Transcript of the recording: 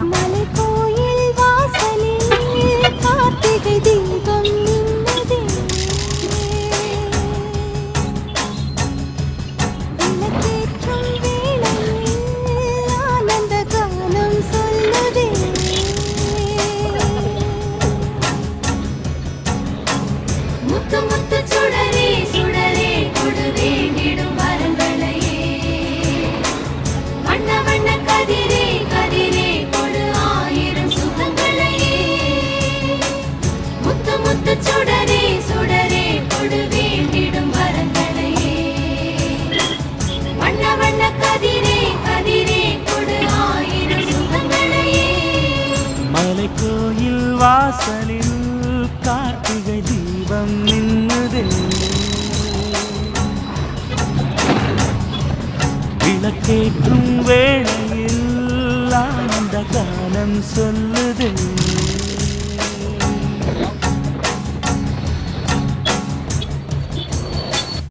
மலைக்கோயில் வாசலில் கார்த்திகை தீபம் நின்னதே. விளக்கேற்றும் வேளையில் ஆனந்த கானம் சொல்லுதே. முத்து முத்து சுடரே சுடரே கொடு வேண்டிடும் வரங்களையே. வண்ண வண்ண கதிரே கதிரே கொடு ஆயிரம் சுகங்களையே. முத்து முத்து சுடரே சுடரே கொடு வேண்டிடும் வரங்களையே. வண்ண வண்ண கதிரே கதிரே கொடு ஆயிரம் சுகங்களையே. மலைக்கோயில் வாசலில் கார்த்திகை தீபம் நின்னுதே. விளக்கேற்றும் வேளையில் ஆனந்த காலம் சொல்லுதே.